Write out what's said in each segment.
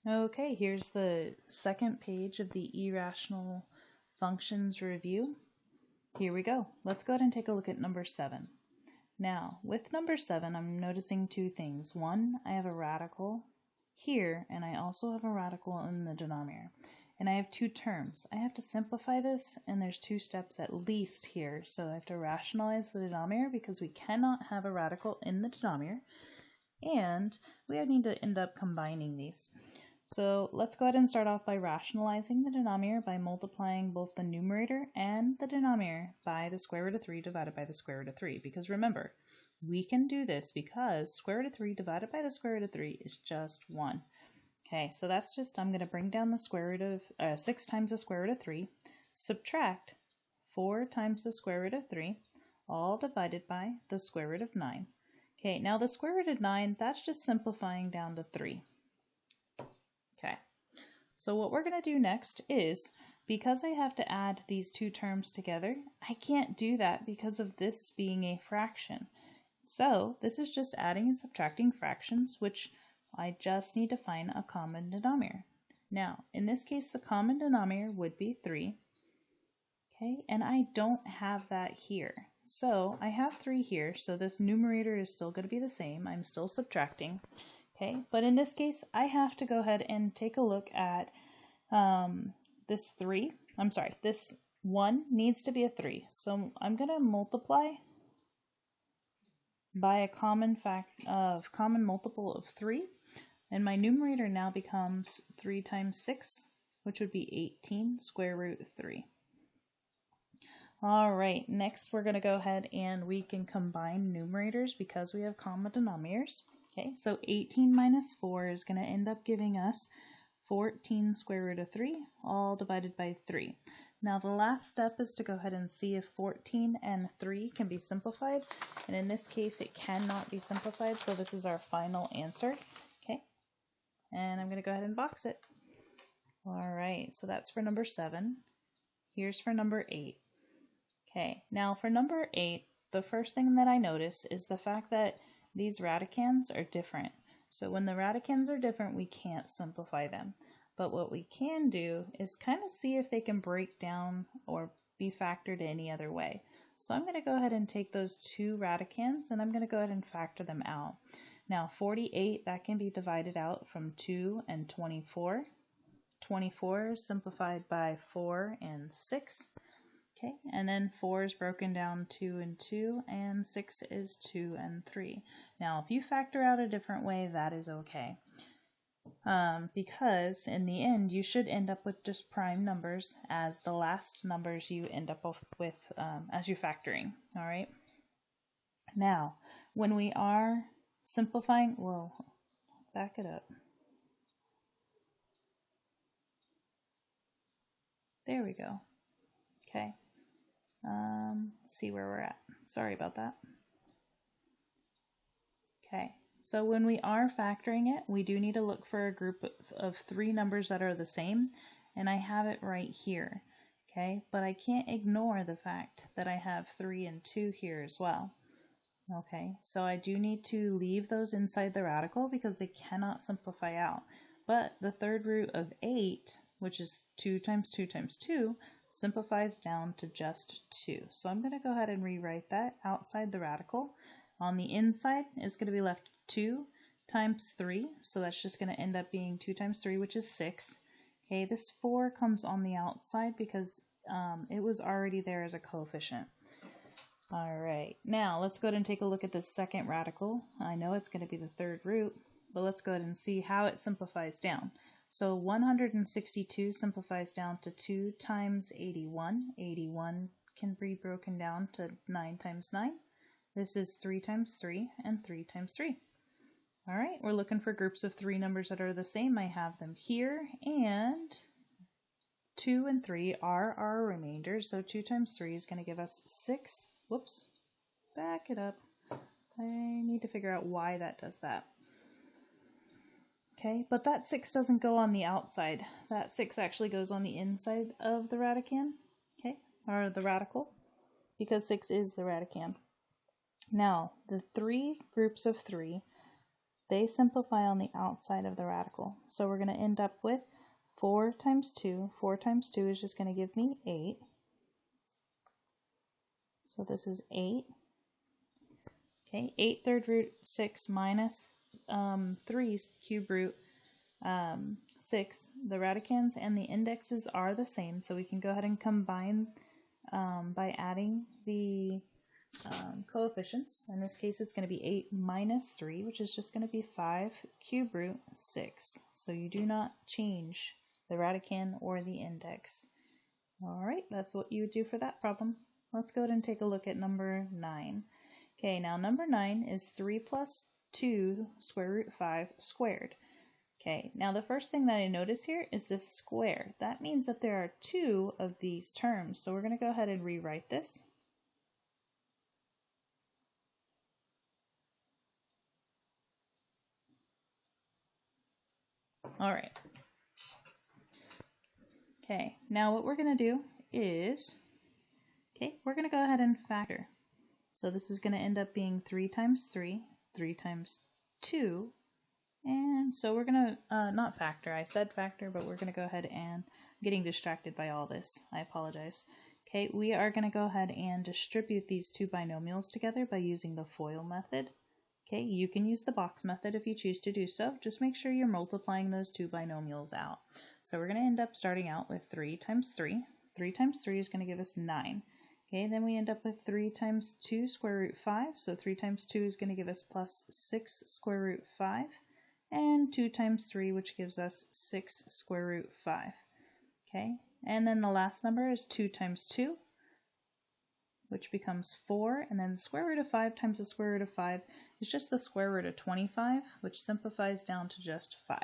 Okay, here's the second page of the Irrational Functions review. Here we go. Let's go ahead and take a look at number 7. Now, with number 7, I'm noticing two things. One, I have a radical here, and I also have a radical in the denominator. And I have two terms. I have to simplify this, and there's two steps at least here. So I have to rationalize the denominator because we cannot have a radical in the denominator. And we need to end up combining these. So let's go ahead and start off by rationalizing the denominator by multiplying both the numerator and the denominator by the square root of 3 divided by the square root of 3. Because remember, we can do this because square root of 3 divided by the square root of 3 is just 1. Okay, so that's just, I'm going to bring down the square root of 6 times the square root of 3, subtract 4 times the square root of 3, all divided by the square root of 9. Okay, now the square root of 9, that's just simplifying down to 3. Okay, so what we're going to do next is, because I have to add these two terms together, I can't do that because of this being a fraction. So this is just adding and subtracting fractions, which I just need to find a common denominator. Now, in this case, the common denominator would be 3. Okay, and I don't have that here. So I have 3 here, so this numerator is still going to be the same. I'm still subtracting. Okay, but in this case, I have to go ahead and take a look at this 1 needs to be a 3. So I'm going to multiply by a common multiple of 3. And my numerator now becomes 3 times 6, which would be 18 square root 3. All right, next we're going to go ahead and we can combine numerators because we have common denominators. Okay, so 18 minus 4 is going to end up giving us 14 square root of 3, all divided by 3. Now the last step is to go ahead and see if 14 and 3 can be simplified. And in this case, it cannot be simplified, so this is our final answer. Okay, and I'm going to go ahead and box it. All right, so that's for number 7. Here's for number 8. Okay, now for number 8, the first thing that I notice is the fact that these radicands are different. So when the radicands are different, we can't simplify them. But what we can do is kind of see if they can break down or be factored any other way. So I'm going to go ahead and take those two radicands and I'm going to go ahead and factor them out. Now 48, that can be divided out from 2 and 24. 24 is simplified by 4 and 6. Okay, and then 4 is broken down 2 and 2, and 6 is 2 and 3. Now, if you factor out a different way, that is okay. Because in the end, you should end up with just prime numbers as the last numbers you end up with as you're factoring, all right? Now, when we are simplifying, whoa, back it up. There we go. Okay. Let's see where we're at. Sorry about that. Okay, so when we are factoring it, we do need to look for a group of 3 numbers that are the same, and I have it right here. Okay, but I can't ignore the fact that I have 3 and 2 here as well. Okay, so I do need to leave those inside the radical because they cannot simplify out. But the third root of 8, which is 2 times 2 times 2, simplifies down to just 2. So I'm going to go ahead and rewrite that outside the radical. On the inside is going to be left 2 times 3, so that's just going to end up being 2 times 3, which is 6. Okay, this 4 comes on the outside because it was already there as a coefficient. All right, now let's go ahead and take a look at the second radical. I know it's going to be the third root, but let's go ahead and see how it simplifies down. So 162 simplifies down to 2 times 81. 81 can be broken down to 9 times 9. This is 3 times 3 and 3 times 3. All right, we're looking for groups of 3 numbers that are the same. I have them here, and 2 and 3 are our remainders. So 2 times 3 is going to give us 6. Whoops, back it up. I need to figure out why that does that. Okay, but that 6 doesn't go on the outside. That 6 actually goes on the inside of the radican, okay, or the radical, because 6 is the radican. Now, the 3 groups of 3 they simplify on the outside of the radical. So we're going to end up with 4 times 2. 4 times 2 is just going to give me 8. So this is 8. Okay, 8 third root 6 minus 3's cube root 6. The radicands and the indexes are the same, so we can go ahead and combine by adding the coefficients. In this case, it's going to be 8 minus 3, which is just going to be 5 cube root 6. So you do not change the radicand or the index. All right, that's what you would do for that problem. Let's go ahead and take a look at number 9. Okay, now number 9 is 3 plus 2 square root 5 squared. Okay, now the first thing that I notice here is this square. That means that there are 2 of these terms. So we're going to go ahead and rewrite this. All right. Okay, now what we're going to do is, we're going to go ahead and factor. So this is going to end up being 3 times 3, 3 times 2, and so we're going to, not factor, I said factor, but we're going to go ahead and, I'm getting distracted by all this, I apologize. Okay, we are going to go ahead and distribute these two binomials together by using the FOIL method. Okay, you can use the box method if you choose to do so. Just make sure you're multiplying those two binomials out. So we're going to end up starting out with 3 times 3. 3 times 3 is going to give us 9. Okay, then we end up with 3 times 2 square root 5. So 3 times 2 is going to give us plus 6 square root 5. And 2 times 3, which gives us 6 square root 5. Okay, and then the last number is 2 times 2, which becomes 4, and then the square root of 5 times the square root of 5 is just the square root of 25, which simplifies down to just 5.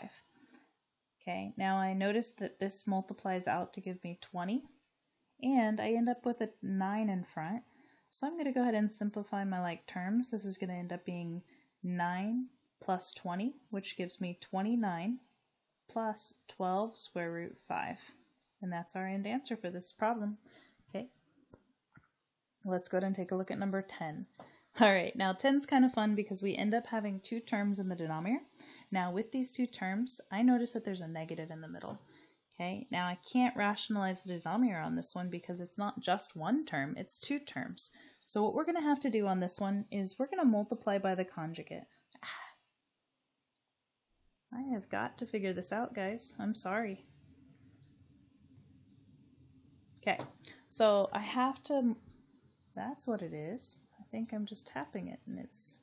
Okay, now I notice that this multiplies out to give me 20, and I end up with a 9 in front, so I'm going to go ahead and simplify my like terms. This is going to end up being 9 plus 20, which gives me 29 plus 12 square root 5, and that's our end answer for this problem. Okay. Let's go ahead and take a look at number 10. All right, now 10 is kind of fun because we end up having 2 terms in the denominator. Now with these 2 terms, I notice that there's a negative in the middle. Okay, now I can't rationalize the denominator on this one because it's not just one term, it's 2 terms. So what we're going to have to do on this one is we're going to multiply by the conjugate. I have got to figure this out, guys. I'm sorry. Okay, so I have to... That's what it is. I think I'm just tapping it and it's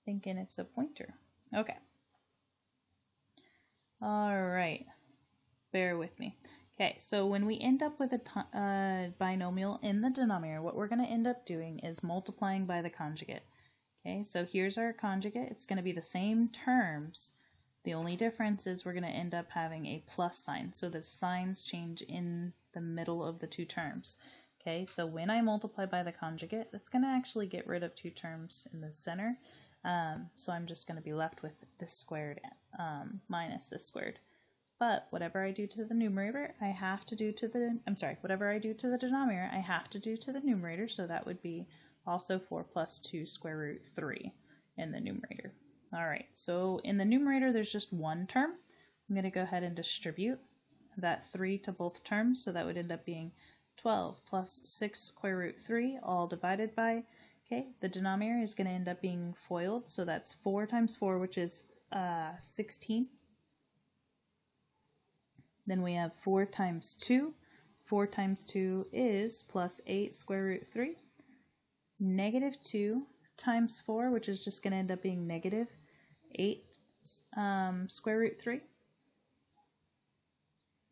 thinking it's a pointer. Okay. All right. Bear with me. Okay, so when we end up with a binomial in the denominator, what we're going to end up doing is multiplying by the conjugate. Okay, so here's our conjugate. It's going to be the same terms. The only difference is we're going to end up having a plus sign. So the signs change in the middle of the 2 terms. Okay, so when I multiply by the conjugate, that's going to actually get rid of 2 terms in the center. So I'm just going to be left with this squared minus this squared. But whatever I do to the numerator, I have to do to the, whatever I do to the denominator, I have to do to the numerator. So that would be also 4 plus 2 square root 3 in the numerator. All right, so in the numerator, there's just 1 term. I'm going to go ahead and distribute that 3 to both terms. So that would end up being 12 plus 6 square root 3, all divided by, okay, the denominator is going to end up being FOILed, so that's 4 times 4, which is 16. Then we have 4 times 2. 4 times 2 is plus 8 square root 3. Negative 2 times 4, which is just going to end up being negative 8 square root 3.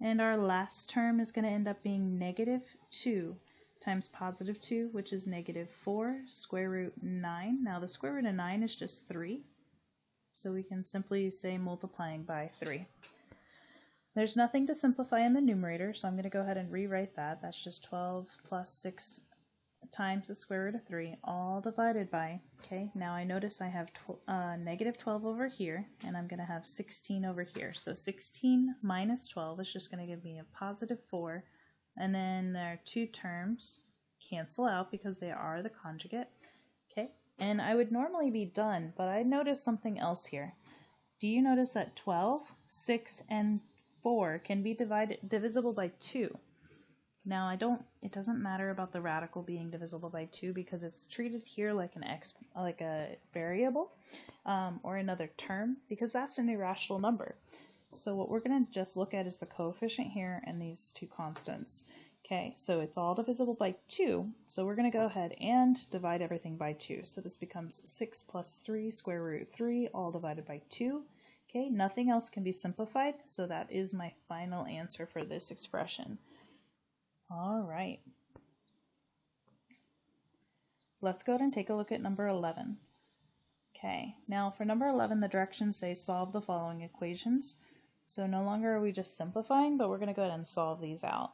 And our last term is going to end up being negative 2 times positive 2, which is negative 4 square root 9. Now the square root of 9 is just 3, so we can simply say multiplying by 3. There's nothing to simplify in the numerator, so I'm going to go ahead and rewrite that. That's just 12 plus 6 times the square root of 3, all divided by, okay, now I notice I have negative 12 over here, and I'm going to have 16 over here. So 16 minus 12 is just going to give me a positive 4, and then there are 2 terms cancel out because they are the conjugate. Okay, And I would normally be done, but I noticed something else here. Do you notice that 12, 6, and 4 can be divisible by 2? Now it doesn't matter about the radical being divisible by 2 because it's treated here like like a variable or another term, because that's an irrational number. So what we're going to just look at is the coefficient here and these two constants. Okay, so it's all divisible by 2, so we're going to go ahead and divide everything by 2. So this becomes 6 plus 3 square root 3 all divided by 2. Okay, nothing else can be simplified, so that is my final answer for this expression. All right. Let's go ahead and take a look at number 11. Okay, now for number 11, the directions say solve the following equations. So no longer are we just simplifying, but we're going to go ahead and solve these out.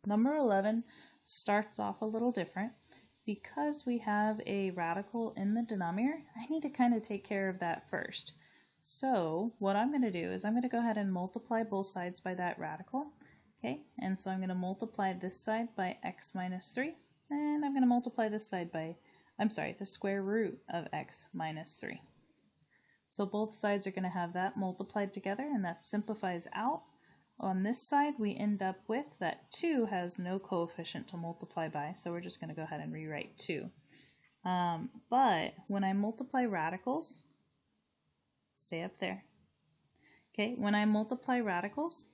Number 11 starts off a little different. Because we have a radical in the denominator, I need to kind of take care of that first. So what I'm going to do is I'm going to go ahead and multiply both sides by that radical. Okay, and so I'm going to multiply this side by x minus 3, and I'm going to multiply this side by, the square root of x minus 3. So both sides are going to have that multiplied together, and that simplifies out. On this side, we end up with that 2 has no coefficient to multiply by, so we're just going to go ahead and rewrite 2. But when I multiply radicals, stay up there. Okay, when I multiply radicals,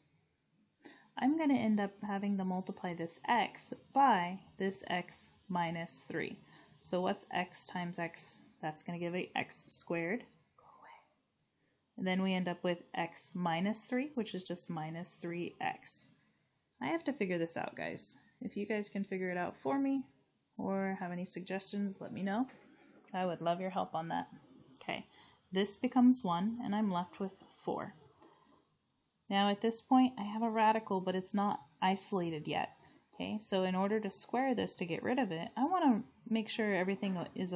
I'm going to end up having to multiply this x by this x minus 3. So what's x times x? That's going to give a x squared. Go away. And then we end up with x minus 3, which is just minus 3x. I have to figure this out, guys. If you guys can figure it out for me or have any suggestions, let me know. I would love your help on that. Okay, this becomes 1, and I'm left with 4. Now at this point I have a radical, but it's not isolated yet. Okay, so in order to square this to get rid of it, I want to make sure everything is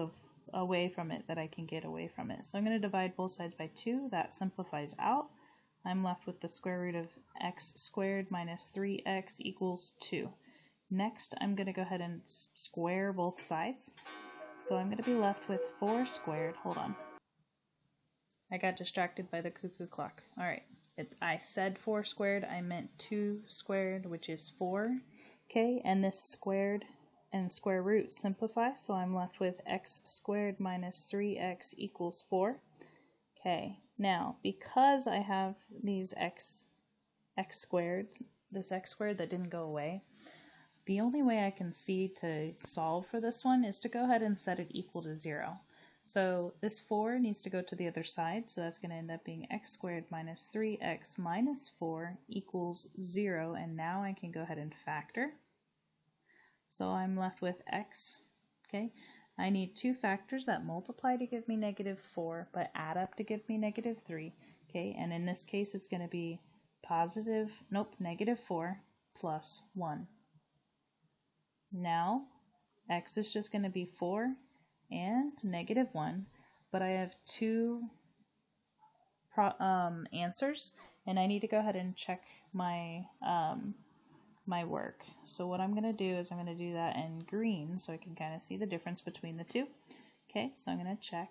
away from it that I can get away from it. So I'm going to divide both sides by 2. That simplifies out. I'm left with the square root of x squared minus 3x equals 2. Next I'm going to go ahead and square both sides. So I'm going to be left with 4 squared. Hold on. I got distracted by the cuckoo clock. All right. I said 4 squared, I meant 2 squared, which is 4. Okay, and this squared and square root simplify, so I'm left with x squared minus 3x equals 4. Okay, now because I have these x squared, this x squared that didn't go away, the only way I can see to solve for this one is to go ahead and set it equal to 0. So this 4 needs to go to the other side, so that's going to end up being x squared minus 3x minus 4 equals 0, and now I can go ahead and factor. So I'm left with x. Okay, I need two factors that multiply to give me negative 4, but add up to give me negative 3. Okay, and in this case it's going to be negative 4 plus 1. Now x is just going to be 4 and negative 1, but I have two answers, and I need to go ahead and check my my work. So what I'm going to do is I'm going to do that in green so I can kind of see the difference between the two. Okay, so I'm going to check,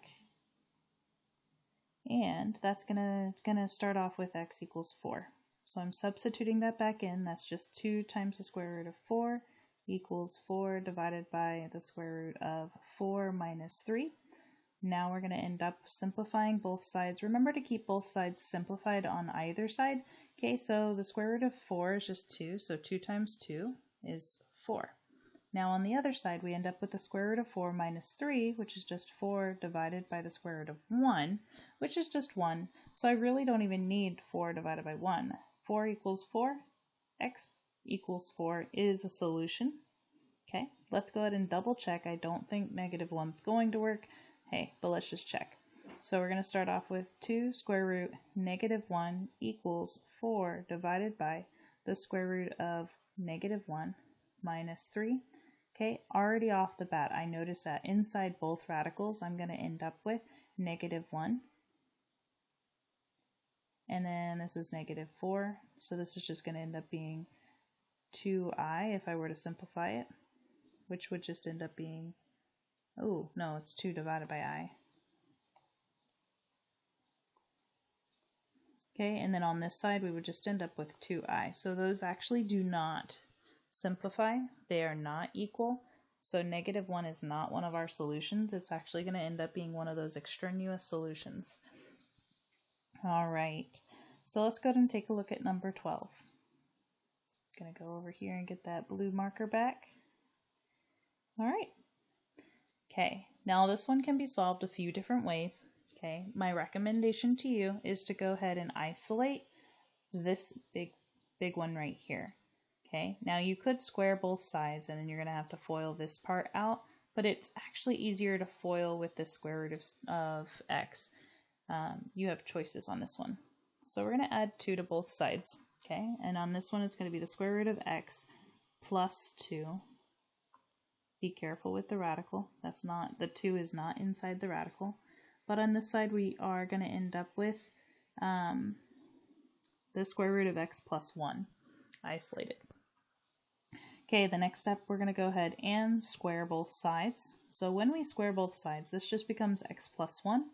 and that's going to start off with x equals 4. So I'm substituting that back in. That's just 2 times the square root of 4 equals 4 divided by the square root of 4 minus 3. Now we're going to end up simplifying both sides. Remember to keep both sides simplified on either side. Okay, so the square root of 4 is just 2, so 2 times 2 is 4. Now on the other side we end up with the square root of 4 minus 3, which is just 4 divided by the square root of 1, which is just 1. So I really don't even need 4 divided by 1. 4 equals 4, x equals 4 is a solution. Okay, let's go ahead and double check. I don't think negative 1 is going to work. Hey, but let's just check. So we're going to start off with 2 square root negative 1 equals 4 divided by the square root of negative 1 minus 3. Okay, already off the bat, I notice that inside both radicals, I'm going to end up with negative 1. And then this is negative 4, so this is just going to end up being 2i if I were to simplify it, which would just end up being Oh, no, it's 2 divided by I. Okay, and then on this side we would just end up with 2i. So those actually do not simplify. They are not equal. So -1 is not one of our solutions. It's actually going to end up being one of those extraneous solutions. All right, so let's go ahead and take a look at number 12. I'm going to go over here and get that blue marker back. All right. Okay, now this one can be solved a few different ways. Okay, my recommendation to you is to go ahead and isolate this big one right here. Okay, now you could square both sides and then you're going to have to FOIL this part out, but it's actually easier to FOIL with the square root of x. You have choices on this one. So we're going to add 2 to both sides. Okay, and on this one it's going to be the square root of x plus 2. Be careful with the radical. That's not, the 2 is not inside the radical. But on this side we are going to end up with the square root of x plus 1 isolated. Okay, the next step we're going to go ahead and square both sides. So when we square both sides, this just becomes x plus 1.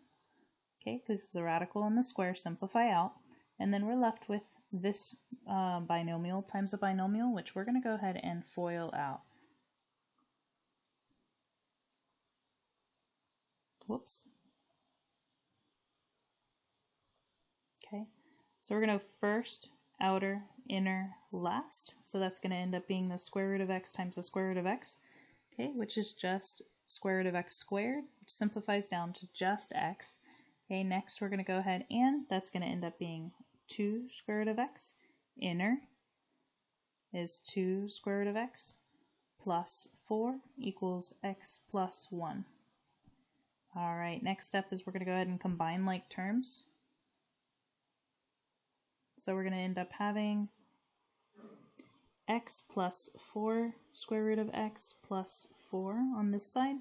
Okay, because the radical and the square simplify out. And then we're left with this binomial times a binomial, which we're going to go ahead and FOIL out. Whoops. Okay, so we're going to first, outer, inner, last. So that's going to end up being the square root of x times the square root of x, okay, which is just square root of x squared, which simplifies down to just x. Okay, next we're going to go ahead and that's going to end up being 2 square root of x. Inner is 2 square root of x plus 4 equals x plus 1. All right, next step is we're going to go ahead and combine like terms. So we're going to end up having x plus 4 square root of x plus 4 on this side,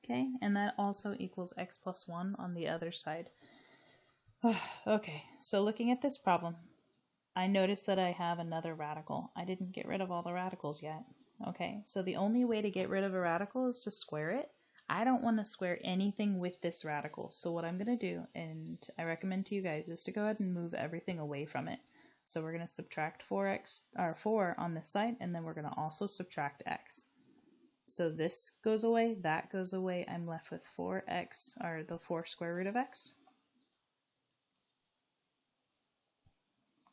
okay, and that also equals x plus 1 on the other side. Okay, so looking at this problem, I noticed that I have another radical. I didn't get rid of all the radicals yet. Okay, so the only way to get rid of a radical is to square it. I don't want to square anything with this radical, so what I'm going to do, and I recommend to you guys, is to go ahead and move everything away from it. So we're going to subtract 4 on this side, and then we're going to also subtract x. So this goes away, that goes away. I'm left with 4x, or the 4 square root of x.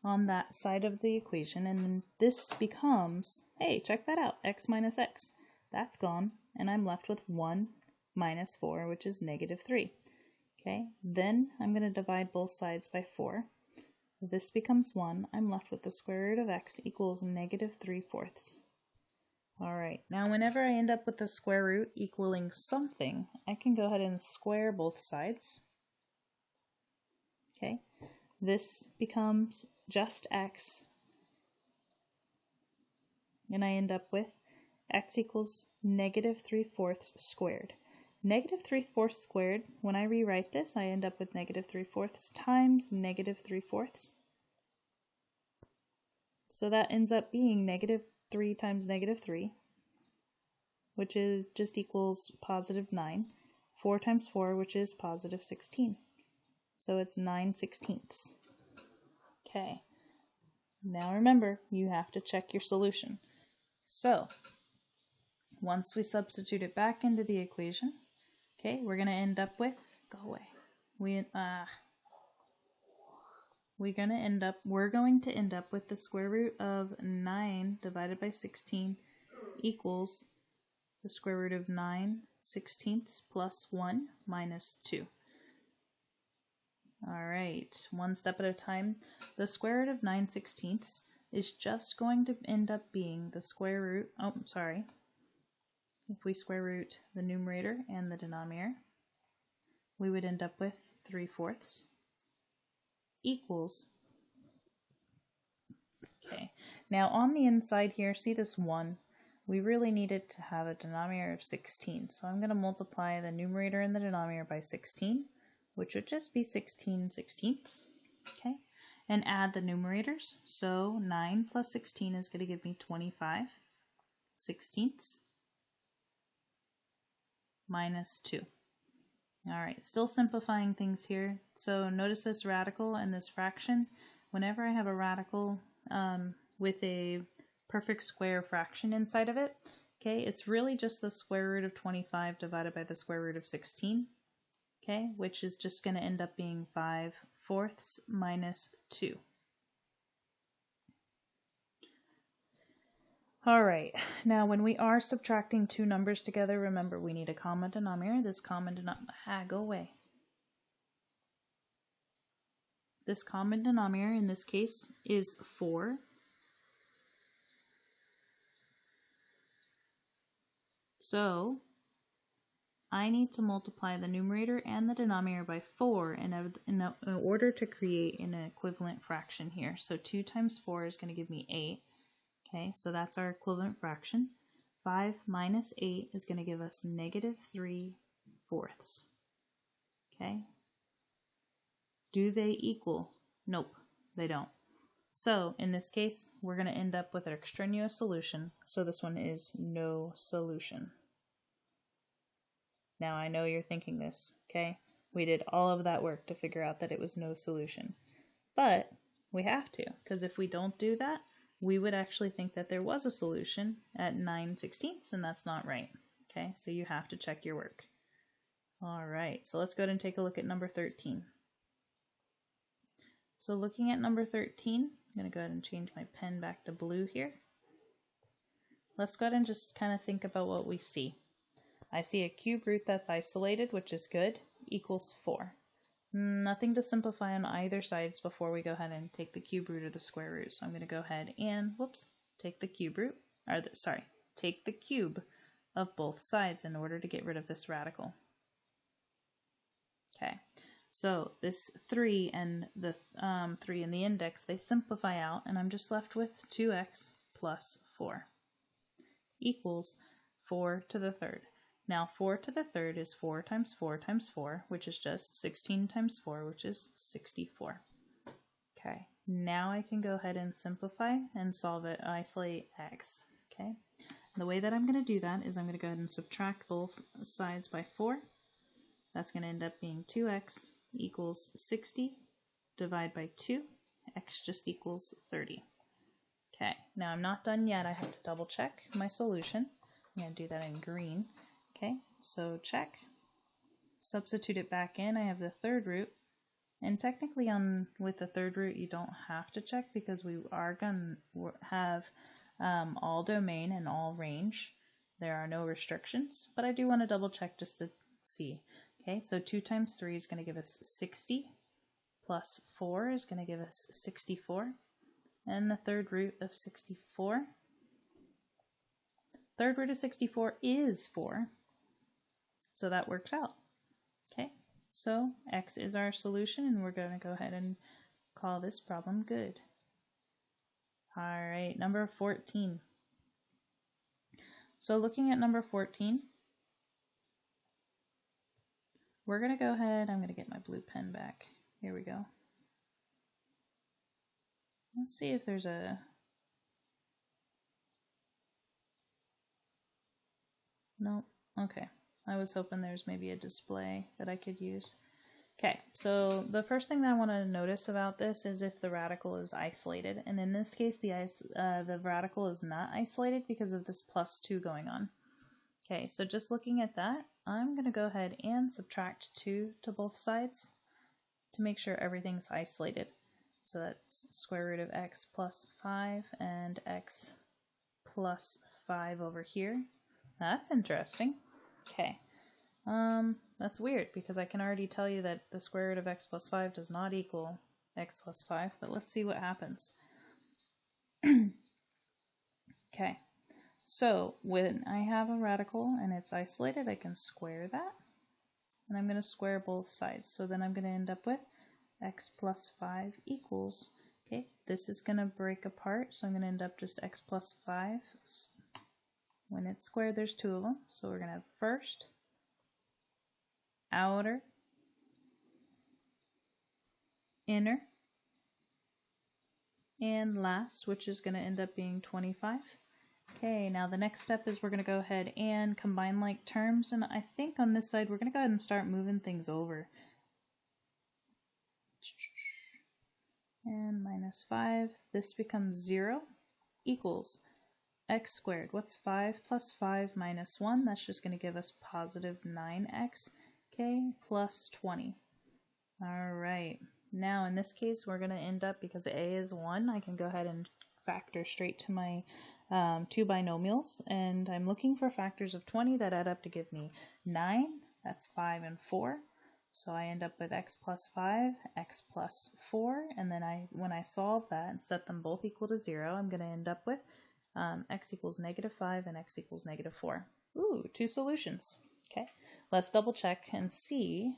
On that side of the equation, and then this becomes, hey, check that out, x minus x. That's gone, and I'm left with 1 minus 4, which is -3. Okay, then I'm going to divide both sides by 4. This becomes 1. I'm left with the square root of x equals -3/4. All right, now whenever I end up with the square root equaling something, I can go ahead and square both sides. Okay, this becomes just x, and I end up with x equals -3/4 squared. -3/4 squared, when I rewrite this, I end up with -3/4 times -3/4. So that ends up being -3 times -3, which is just equals +9. 4 times 4, which is +16. So it's 9/16. Okay. Now remember, you have to check your solution. So once we substitute it back into the equation, okay, we're going to end up with, go away. We're going to end up with the square root of 9 divided by 16 equals the square root of 9/16 plus 1 minus 2. All right, one step at a time. The square root of 9/16 is just going to end up being the square root, if we square root the numerator and the denominator, we would end up with 3/4 equals, okay, now on the inside here, see this 1? We really needed to have a denominator of 16, so I'm going to multiply the numerator and the denominator by 16, which would just be 16/16, okay, and add the numerators. So 9 plus 16 is going to give me 25/16. minus 2. All right, still simplifying things here. So notice this radical and this fraction. Whenever I have a radical with a perfect square fraction inside of it, okay, it's really just the square root of 25 divided by the square root of 16, okay, which is just going to end up being 5/4 minus 2. All right, now when we are subtracting two numbers together, remember we need a common denominator. This common denominator, go away. This common denominator in this case is 4. So I need to multiply the numerator and the denominator by 4 in order to create an equivalent fraction here. So 2 times 4 is going to give me 8. Okay, so that's our equivalent fraction. 5 minus 8 is going to give us -3/4. Okay. Do they equal? Nope, they don't. So in this case, we're going to end up with an extraneous solution. So this one is no solution. Now I know you're thinking this, okay? We did all of that work to figure out that it was no solution. But we have to, because if we don't do that, we would actually think that there was a solution at 9/16, and that's not right. Okay, so you have to check your work. All right, so let's go ahead and take a look at number 13. So looking at number 13, I'm going to go ahead and change my pen back to blue here. Let's go ahead and just kind of think about what we see. I see a cube root that's isolated, which is good, equals 4. Nothing to simplify on either sides before we go ahead and take the cube root or the square root. So I'm going to go ahead and, take the cube root, take the cube of both sides in order to get rid of this radical. Okay, so this 3 and the 3 in the index, they simplify out, and I'm just left with 2x plus 4 equals 4 to the third. Now 4 to the third is 4 times 4 times 4, which is just 16 times 4, which is 64. Okay, now I can go ahead and simplify and solve it, isolate x. Okay, the way that I'm going to do that is I'm going to go ahead and subtract both sides by 4. That's going to end up being 2x equals 60, divide by 2, x just equals 30. Okay, now I'm not done yet. I have to double check my solution. I'm going to do that in green. Okay, so check, substitute it back in. I have the third root, and technically with the third root you don't have to check because we are going to have all domain and all range. There are no restrictions, but I do want to double check just to see. Okay, so 2 times 3 is going to give us 60, plus 4 is going to give us 64, and the third root of 64. Third root of 64 is 4. So that works out. Okay, so x is our solution, and we're going to go ahead and call this problem good. All right, number 14. So looking at number 14, we're going to go ahead, I'm going to get my blue pen back. Here we go. Let's see if there's a... Nope, okay. I was hoping there's maybe a display that I could use. Okay, so the first thing that I want to notice about this is if the radical is isolated. And in this case, the radical is not isolated because of this plus 2 going on. Okay, so just looking at that, I'm going to go ahead and subtract 2 to both sides to make sure everything's isolated. So that's square root of x plus 5 and x plus 5 over here. That's interesting. Okay, that's weird because I can already tell you that the square root of x plus 5 does not equal x plus 5, but let's see what happens. Okay, so when I have a radical and it's isolated, I can square that, and I'm going to square both sides. So then I'm going to end up with x plus 5 equals, okay, this is going to break apart, so I'm going to end up just x plus 5. When it's squared, there's 2 of them, so we're going to have first, outer, inner, and last, which is going to end up being 25. Okay, now the next step is we're going to go ahead and combine like terms, and I think on this side we're going to go ahead and start moving things over. And minus 5, this becomes 0, equals x squared. What's 5 plus 5 minus 1? That's just going to give us positive 9x, okay, plus 20. All right, now in this case we're going to end up, because a is 1, I can go ahead and factor straight to my two binomials, and I'm looking for factors of 20 that add up to give me 9, that's 5 and 4. So I end up with x plus 5, x plus 4, and then when I solve that and set them both equal to 0, I'm going to end up with x equals negative 5 and x equals negative 4. Ooh, two solutions. Okay, let's double check and see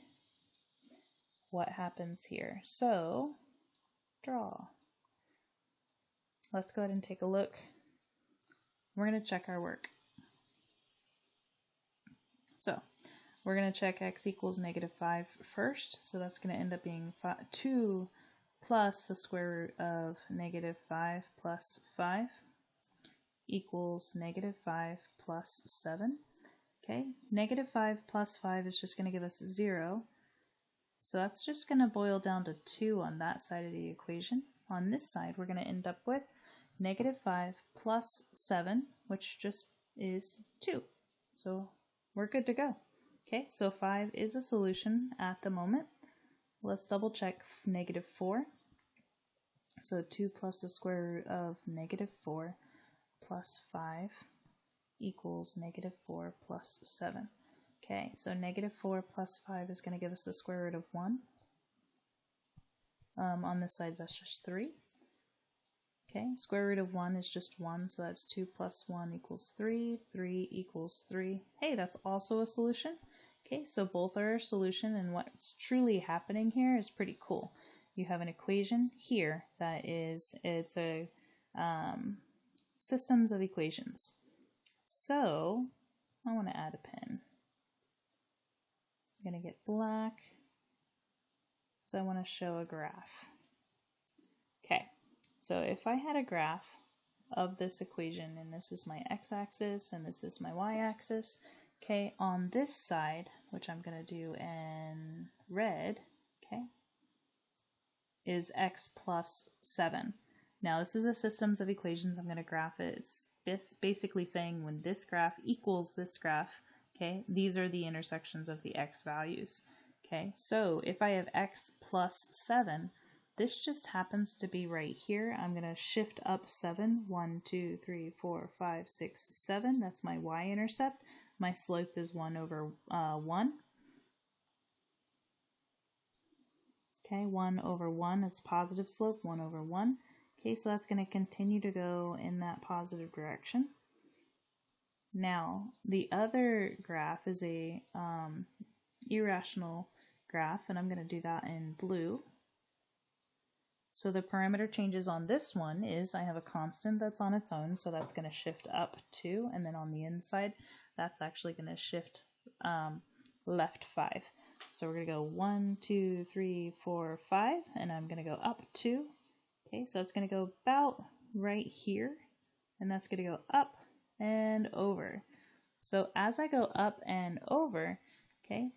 what happens here. So, draw. Let's go ahead and take a look. We're going to check our work. So, we're going to check x equals negative 5 first. So that's going to end up being 2 plus the square root of negative 5 plus 5 equals negative 5 plus 7. Okay, negative 5 plus 5 is just going to give us 0. So that's just going to boil down to 2 on that side of the equation. On this side, we're going to end up with negative 5 plus 7, which just is 2. So we're good to go. Okay, so 5 is a solution at the moment. Let's double check negative 4. So 2 plus the square root of negative 4 plus 5 equals negative 4 plus 7. Okay, so negative 4 plus 5 is going to give us the square root of 1. On this side, that's just 3. Okay, square root of 1 is just 1, so that's 2 plus 1 equals 3. 3 equals 3. Hey, that's also a solution. Okay, so both are a solution, and what's truly happening here is pretty cool. You have an equation here that is, it's a systems of equations. So, I want to add a pen. I'm going to get black, so I want to show a graph. Okay, so if I had a graph of this equation, and this is my x-axis and this is my y-axis, okay, on this side, which I'm going to do in red, okay, is x plus 7. Now this is a systems of equations. I'm going to graph it. It's basically saying when this graph equals this graph, okay, these are the intersections of the x values. Okay, so if I have x plus 7, this just happens to be right here. I'm going to shift up 7. 1, 2, 3, 4, 5, 6, 7. That's my y-intercept. My slope is 1 over 1. Okay, 1 over 1 is positive slope, 1 over 1. Okay, so that's going to continue to go in that positive direction. Now, the other graph is a irrational graph, and I'm going to do that in blue. So the parameter changes on this one is I have a constant that's on its own, so that's going to shift up 2, and then on the inside, that's actually going to shift left 5. So we're going to go 1, 2, 3, 4, 5, and I'm going to go up 2. Okay, so it's going to go about right here, and that's going to go up and over. So as I go up and over, okay,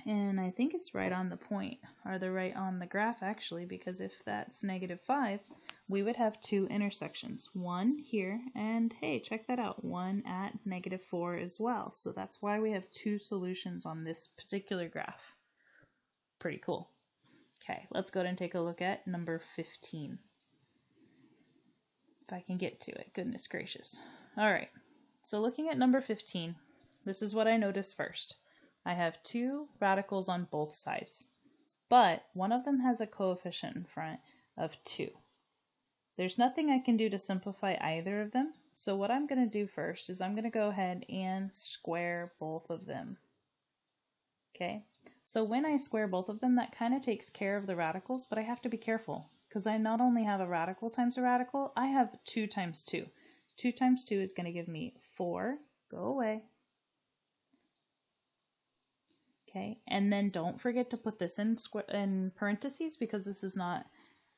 and I think it's right on the point, or they're right on the graph actually, because if that's negative 5, we would have two intersections, one here, and hey, check that out, one at negative 4 as well. So that's why we have two solutions on this particular graph. Pretty cool. Okay, let's go ahead and take a look at number 15. If I can get to it, goodness gracious. All right, so looking at number 15, this is what I noticed first. I have two radicals on both sides, but one of them has a coefficient in front of 2. There's nothing I can do to simplify either of them, so what I'm going to do first is I'm going to go ahead and square both of them. Okay, so when I square both of them, that kind of takes care of the radicals, but I have to be careful because I not only have a radical times a radical, I have 2 times 2. 2 times 2 is going to give me 4. Go away. Okay, and then don't forget to put this in parentheses because this is not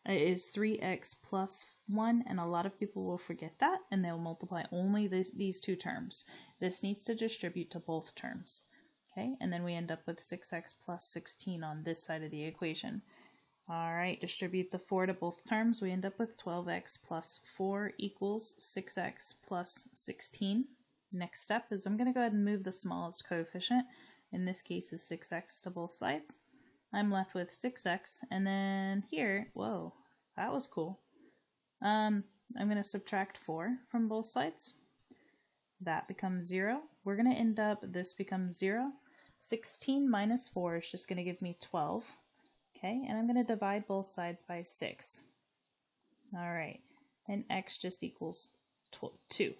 is 3x plus 1, and a lot of people will forget that, and they'll multiply only these two terms. This needs to distribute to both terms. Okay, and then we end up with 6x plus 16 on this side of the equation. All right, distribute the 4 to both terms. We end up with 12x plus 4 equals 6x plus 16. Next step is I'm going to go ahead and move the smallest coefficient. In this case is 6x to both sides. I'm left with 6x, and then here, whoa, that was cool. I'm going to subtract 4 from both sides. That becomes 0. We're going to end up, this becomes 0. 16 minus 4 is just going to give me 12. Okay, and I'm going to divide both sides by 6. All right, and x just equals 2.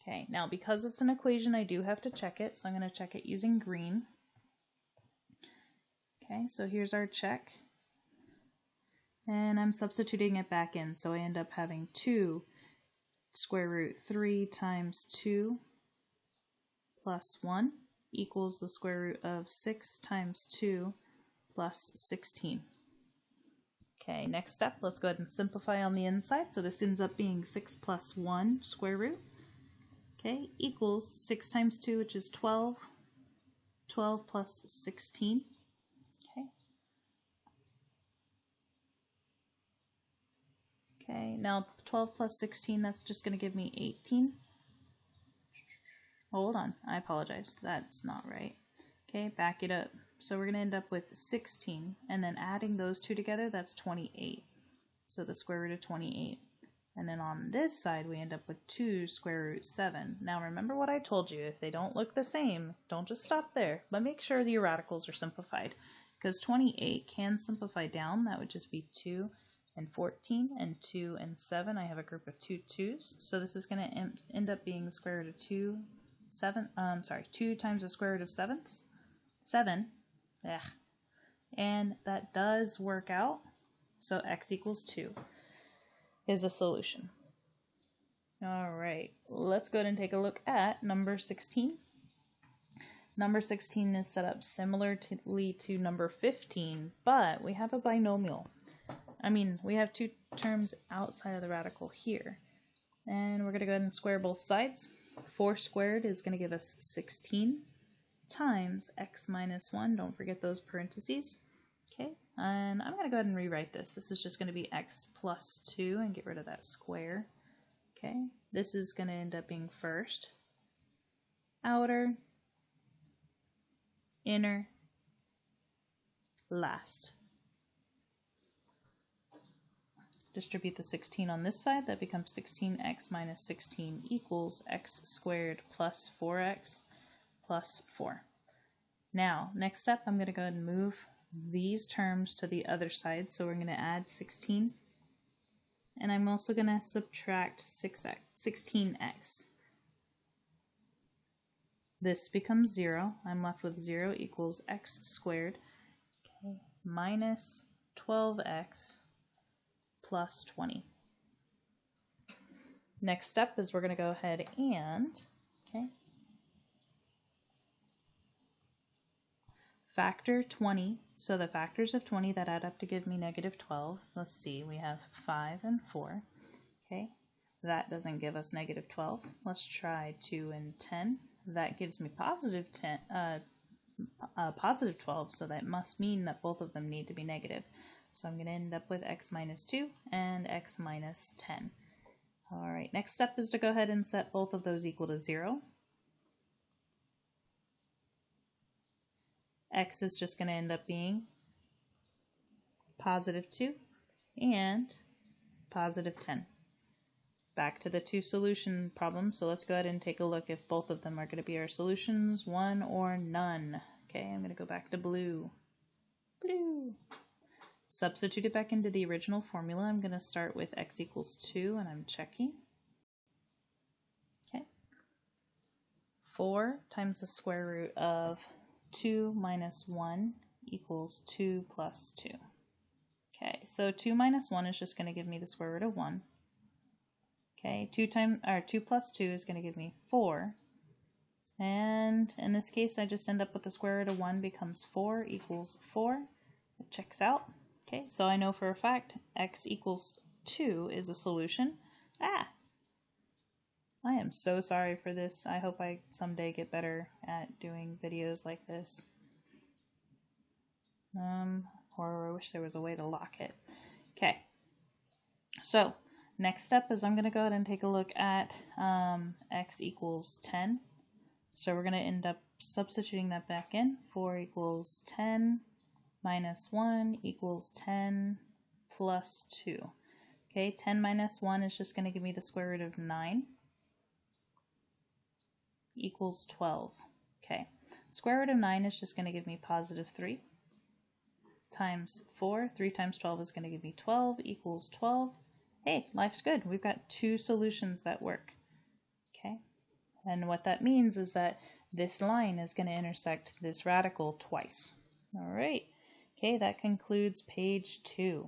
Okay, now because it's an equation, I do have to check it, so I'm going to check it using green. Okay, so here's our check, and I'm substituting it back in, so I end up having 2 square root 3 times 2 plus 1 equals the square root of 6 times 2 plus 16. Okay, next step, let's go ahead and simplify on the inside, so this ends up being 6 plus 1 square root, okay, equals 6 times 2, which is 12, 12 plus 16. Okay, now 12 plus 16, that's just going to give me 18. Hold on, I apologize, that's not right. Okay, back it up. So we're going to end up with 16, and then adding those two together, that's 28. So the square root of 28. And then on this side, we end up with 2 square root 7. Now remember what I told you, if they don't look the same, don't just stop there, but make sure the radicals are simplified. Because 28 can simplify down, that would just be 2 and 14, and 2 and 7. I have a group of 2 2's, so this is going to end up being the square root of 2 times the square root of 7. And that does work out, so x equals 2 is a solution. All right, let's go ahead and take a look at number 16. Number 16 is set up similarly to number 15, but we have a binomial. We have two terms outside of the radical here. And we're going to go ahead and square both sides. 4 squared is going to give us 16 times x minus 1. Don't forget those parentheses. Okay, and I'm going to go ahead and rewrite this. This is just going to be x plus 2 and get rid of that square. Okay, this is going to end up being first, outer, inner, last. Distribute the 16 on this side, that becomes 16x minus 16 equals x squared plus 4x plus 4. Now, next step, I'm going to go ahead and move these terms to the other side, so we're going to add 16, and I'm also going to subtract 16x. This becomes 0. I'm left with 0 equals x squared minus 12x plus 20. Next step is we're going to go ahead and factor 20. So the factors of 20 that add up to give me negative 12. Let's see, we have 5 and 4. Okay, that doesn't give us negative 12. Let's try 2 and 10. That gives me positive 12, so that must mean that both of them need to be negative. So I'm going to end up with x minus 2 and x minus 10. All right, next step is to go ahead and set both of those equal to 0. X is just going to end up being positive 2 and positive 10. Back to the two solution problem, so let's go ahead and take a look if both of them are going to be our solutions, 1 or none. Okay, I'm going to go back to blue. Blue. Substitute it back into the original formula. I'm going to start with x equals 2, and I'm checking. Okay. 4 times the square root of 2 minus 1 equals 2 plus 2. Okay, so 2 minus 1 is just going to give me the square root of 1. Okay, 2 plus 2 is going to give me 4. And in this case, I just end up with the square root of 1 becomes 4 equals 4. It checks out. Okay, so I know for a fact x equals 2 is a solution. Ah! I am so sorry for this. I hope I someday get better at doing videos like this. Or I wish there was a way to lock it. Okay, so next step is I'm going to go ahead and take a look at x equals 10. So we're going to end up substituting that back in. 4 equals 10 minus 1 equals 10 plus 2. Okay, 10 minus 1 is just going to give me the square root of 9 equals 12. Okay, square root of 9 is just going to give me positive 3 times 4. 3 times 12 is going to give me 12 equals 12. Hey, life's good. We've got two solutions that work. Okay, and what that means is that this line is going to intersect this radical twice. All right. Okay, that concludes page 2.